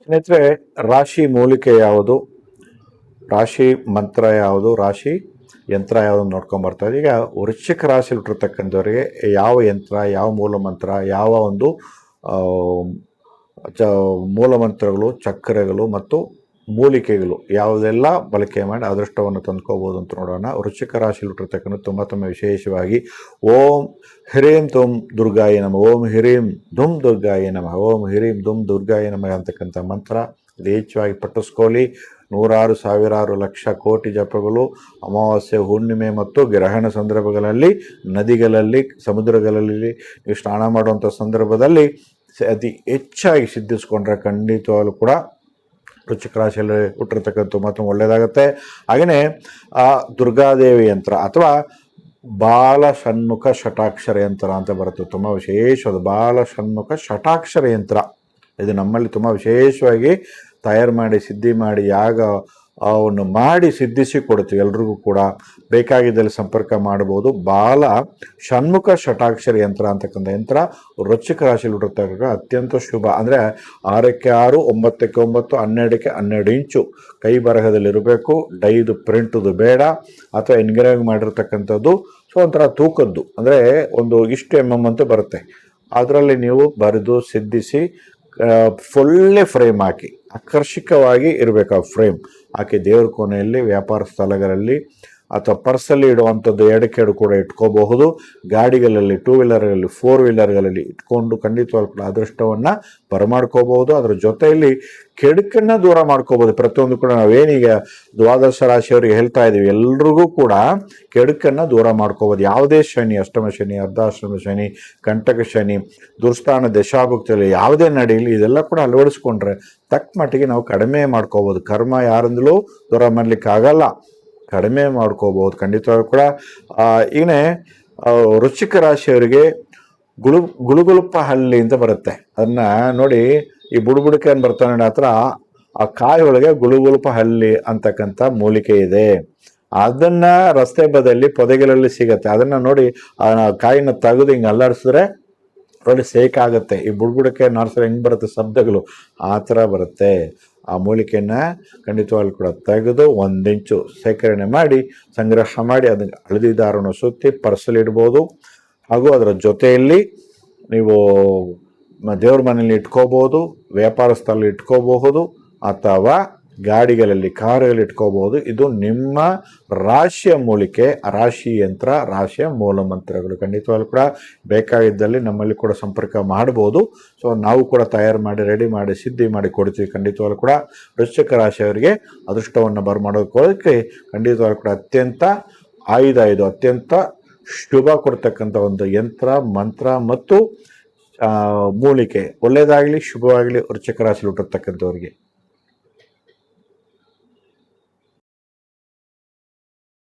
ಸ್ನೇಹಿತರೆ, ರಾಶಿ ಮೂಲಿಕೆ ಯಾವುದು, ರಾಶಿ ಮಂತ್ರ ಯಾವುದು, ರಾಶಿ ಯಂತ್ರ ಯಾವುದು ನೋಡ್ಕೊಂಬರ್ತಾ ಇದೆ. ಈಗ ವೃಶ್ಚಿಕ ರಾಶಿಯಲ್ಲಿ ಹುಟ್ಟಿರ್ತಕ್ಕಂಥವ್ರಿಗೆ ಯಾವ ಯಂತ್ರ, ಯಾವ ಮೂಲ ಮಂತ್ರ, ಯಾವ ಒಂದು ಮೂಲ ಮಂತ್ರಗಳು, ಚಕ್ರಗಳು ಮತ್ತು ಮೂಲಿಕೆಗಳು ಯಾವುದೆಲ್ಲ ಬಳಕೆ ಮಾಡಿ ಅದೃಷ್ಟವನ್ನು ತಂದ್ಕೋಬೋದು ಅಂತ ನೋಡೋಣ. ವೃಶ್ಚಿಕ ರಾಶಿಯಲ್ಲಿ ಹುಟ್ಟಿರ್ತಕ್ಕಂಥ ತುಂಬ ವಿಶೇಷವಾಗಿ ಓಂ ಹ್ರೀಂ ತುಂ ದುರ್ಗಾಯ ನಮಃ, ಓಂ ಹ್ರೀಂ ಧುಂ ದುರ್ಗಾಯ ನಮಃ, ಓಂ ಹ್ರೀಂ ಧುಂ ದುರ್ಗಾಯ ನಮಃ ಅಂತಕ್ಕಂಥ ಮಂತ್ರ ಯಥೇಚ್ಛವಾಗಿ ಪಠಿಸ್ಕೊಳ್ಳಿ. ನೂರಾರು ಸಾವಿರಾರು ಲಕ್ಷ ಕೋಟಿ ಜಪಗಳು ಅಮಾವಾಸ್ಯೆ, ಹುಣ್ಣಿಮೆ ಮತ್ತು ಗ್ರಹಣ ಸಂದರ್ಭಗಳಲ್ಲಿ, ನದಿಗಳಲ್ಲಿ, ಸಮುದ್ರಗಳಲ್ಲಿ ನೀವು ಸ್ನಾನ ಮಾಡುವಂಥ ಸಂದರ್ಭದಲ್ಲಿ ಅತಿ ಹೆಚ್ಚಾಗಿ ಸಿದ್ಧಿಸ್ಕೊಂಡ್ರೆ ಖಂಡಿತವಾಗಲೂ ಕೂಡ ವೃಶ್ಚಿಕ ರಾಶಿಯಲ್ಲಿ ಹುಟ್ಟಿರ್ತಕ್ಕಂಥ ತುಂಬ ಒಳ್ಳೆಯದಾಗುತ್ತೆ. ಹಾಗೆಯೇ ಆ ದುರ್ಗಾದೇವಿ ಯಂತ್ರ ಅಥವಾ ಬಾಲ ಷಣ್ಮುಖ ಷಟಾಕ್ಷರ ಯಂತ್ರ ಅಂತ ಬರುತ್ತೆ. ತುಂಬ ವಿಶೇಷವಾದ ಬಾಲ ಷಣ್ಮುಖ ಷಟಾಕ್ಷರ ಯಂತ್ರ ಇದು ನಮ್ಮಲ್ಲಿ ತುಂಬ ವಿಶೇಷವಾಗಿ ತಯಾರು ಮಾಡಿ ಸಿದ್ಧಿ ಮಾಡಿ ಅವನ್ನು ಮಾಡಿ ಸಿದ್ಧಿಸಿ ಕೊಡ್ತೀವಿ. ಎಲ್ರಿಗೂ ಕೂಡ ಬೇಕಾಗಿದ್ದಲ್ಲಿ ಸಂಪರ್ಕ ಮಾಡ್ಬೋದು. ಬಾಲ ಷಣ್ಮುಖ ಷಟಾಕ್ಷರ ಯಂತ್ರ ಅಂತಕ್ಕಂಥ ಯಂತ್ರ ವೃಶ್ಚಿಕ ರಾಶಿಯಲ್ಲಿ ಹುಟ್ಟಿರ್ತಕ್ಕ ಅತ್ಯಂತ ಶುಭ. ಅಂದರೆ 6ಕ್ಕೆ 6, 9ಕ್ಕೆ 9, 12ಕ್ಕೆ 12 ಇಂಚು ಕೈ ಬರಹದಲ್ಲಿರಬೇಕು. ಡೈದು ಪ್ರಿಂಟದು ಬೇಡ, ಅಥವಾ ಎನ್ಗ್ರೇವ್ ಮಾಡಿರ್ತಕ್ಕಂಥದ್ದು. ಸೊ ಒಂಥರ ತೂಕದ್ದು, ಅಂದರೆ ಒಂದು ಇಷ್ಟು ಅಂತ ಬರುತ್ತೆ. ಅದರಲ್ಲಿ ನೀವು ಬರೆದು ಸಿದ್ಧಿಸಿ ಫುಲ್ಲೇ ಫ್ರೇಮ್ ಹಾಕಿ ಆಕರ್ಷಕವಾಗಿ ಇರಬೇಕು. ಆ ಫ್ರೇಮ್ ಹಾಕಿ ದೇವ್ರ ಕೋಣೆಯಲ್ಲಿ, ವ್ಯಾಪಾರ ಸ್ಥಳಗಳಲ್ಲಿ ಅಥವಾ ಪರ್ಸಲ್ಲಿ ಇಡುವಂಥದ್ದು ಎಡಕೆಡು ಕೂಡ ಇಟ್ಕೋಬಹುದು. ಗಾಡಿಗಳಲ್ಲಿ, 2 ವೀಲರ್ಗಳಲ್ಲಿ, 4 ವೀಲರ್ಗಳಲ್ಲಿ ಇಟ್ಕೊಂಡು ಖಂಡಿತವಾಗ್ಲೂ ಕೂಡ ಅದೃಷ್ಟವನ್ನು ಬರಮಾಡ್ಕೋಬಹುದು. ಅದರ ಜೊತೆಯಲ್ಲಿ ಕೆಡುಕನ್ನು ದೂರ ಮಾಡ್ಕೋಬೋದು. ಪ್ರತಿಯೊಂದು ಕೂಡ ನಾವೇನೀಗ ದ್ವಾದಶ ರಾಶಿಯವರಿಗೆ ಹೇಳ್ತಾ ಇದ್ದೀವಿ, ಎಲ್ರಿಗೂ ಕೂಡ ಕೆಡುಕನ್ನು ದೂರ ಮಾಡ್ಕೋಬೋದು. ಯಾವುದೇ ಶನಿ, ಅಷ್ಟಮ ಶನಿ, ಅರ್ಧಾಷ್ಟಮ ಶನಿ, ಕಂಟಕ ಶನಿ, ದುರ್ಸ್ಥಾನ ದಶಾಭುಕ್ತಿಯಲ್ಲಿ ಯಾವುದೇ ನಡೆಯಲಿ ಇದೆಲ್ಲ ಕೂಡ ಅಳವಡಿಸ್ಕೊಂಡ್ರೆ ತಕ್ಕ ಮಟ್ಟಿಗೆ ನಾವು ಕಡಿಮೆ ಮಾಡ್ಕೋಬೋದು. ಕರ್ಮ ಯಾರಿಂದಲೂ ದೂರ ಮಾಡಲಿಕ್ಕಾಗಲ್ಲ, ಕಡಿಮೆ ಮಾಡ್ಕೋಬಹುದು ಖಂಡಿತವಾಗೂ ಕೂಡ. ಈಗನೇ ವೃಶ್ಚಿಕ ರಾಶಿಯವರಿಗೆ ಗುಳುಗುಳುಪ ಹಲ್ಲಿ ಅಂತ ಬರುತ್ತೆ. ಅದನ್ನ ನೋಡಿ, ಈ ಬುಡುಬುಡುಕೆ ಅಂತ ಬರ್ತಾನೆ ನೋಡಿ, ಹತ್ರ ಆ ಕಾಯಿ ಒಳಗೆ ಗುಳುಗುಳುಪ ಹಲ್ಲಿ ಅಂತಕ್ಕಂಥ ಮೂಲಿಕೆ ಇದೆ. ಅದನ್ನ ರಸ್ತೆ ಬದಿಯಲ್ಲಿ ಪೊದೆಗಳಲ್ಲಿ ಸಿಗತ್ತೆ. ಅದನ್ನ ನೋಡಿ ಆ ಕಾಯಿನ ತೆಗೆದು ಹಿಂಗೆ ಅಲ್ಲಾಡಿಸಿದ್ರೆ ನೋಡಿ ಸೇಕಾಗುತ್ತೆ. ಈ ಬುಡುಬುಡುಕೆ ನಾರ್ಸರೆ ಹೆಂಗೆ ಬರುತ್ತೆ ಶಬ್ದಗಳು, ಆ ಥರ ಬರುತ್ತೆ. ಆ ಮೂಲಿಕೆಯನ್ನು ಖಂಡಿತವಾಗ್ಲೂ ಕೂಡ ತೆಗೆದು 1 ಇಂಚು ಸೇಕರಣೆ ಮಾಡಿ ಸಂಗ್ರಹ ಮಾಡಿ ಅದನ್ನು ಹಳದಿ ದಾರವನ್ನು ಸುತ್ತಿ ಪರ್ಸಲ್ಲಿಡ್ಬೋದು. ಹಾಗೂ ಅದರ ಜೊತೆಯಲ್ಲಿ ನೀವು ದೇವ್ರ ಮನೆಯಲ್ಲಿ ಇಟ್ಕೋಬೋದು, ವ್ಯಾಪಾರ ಸ್ಥಳ ಇಟ್ಕೋಬಹುದು, ಅಥವಾ ಗಾಡಿಗಳಲ್ಲಿ, ಕಾರುಗಳಲ್ಲಿ ಇಟ್ಕೋಬಹುದು. ಇದು ನಿಮ್ಮ ರಾಶಿಯ ಮೂಲಿಕೆ, ರಾಶಿ ಯಂತ್ರ, ರಾಶಿಯ ಮೂಲ ಮಂತ್ರಗಳು. ಖಂಡಿತವಾಗ್ಲೂ ಕೂಡ ಬೇಕಾಗಿದ್ದಲ್ಲಿ ನಮ್ಮಲ್ಲಿ ಕೂಡ ಸಂಪರ್ಕ ಮಾಡ್ಬೋದು. ಸೊ ನಾವು ಕೂಡ ತಯಾರು ಮಾಡಿ ರೆಡಿ ಮಾಡಿ ಸಿದ್ಧಿ ಮಾಡಿ ಕೊಡ್ತೀವಿ. ಖಂಡಿತವಾಗ್ಲೂ ಕೂಡ ವೃಶ್ಚಿಕ ರಾಶಿಯವರಿಗೆ ಅದೃಷ್ಟವನ್ನು ಬರಮಾಡೋದಕ್ಕೆ ಖಂಡಿತವಾಗ್ಲೂ ಕೂಡ ಅತ್ಯಂತ ಆಯುಧ, ಇದು ಅತ್ಯಂತ ಶುಭ ಕೊಡ್ತಕ್ಕಂಥ ಒಂದು ಯಂತ್ರ, ಮಂತ್ರ ಮತ್ತು ಮೂಲಿಕೆ. ಒಳ್ಳೆಯದಾಗಲಿ, ಶುಭವಾಗಲಿ ವೃಶ್ಚಿಕ ರಾಶಿಯಲ್ಲಿ ಹುಟ್ಟಿರ್ತಕ್ಕಂಥವ್ರಿಗೆ.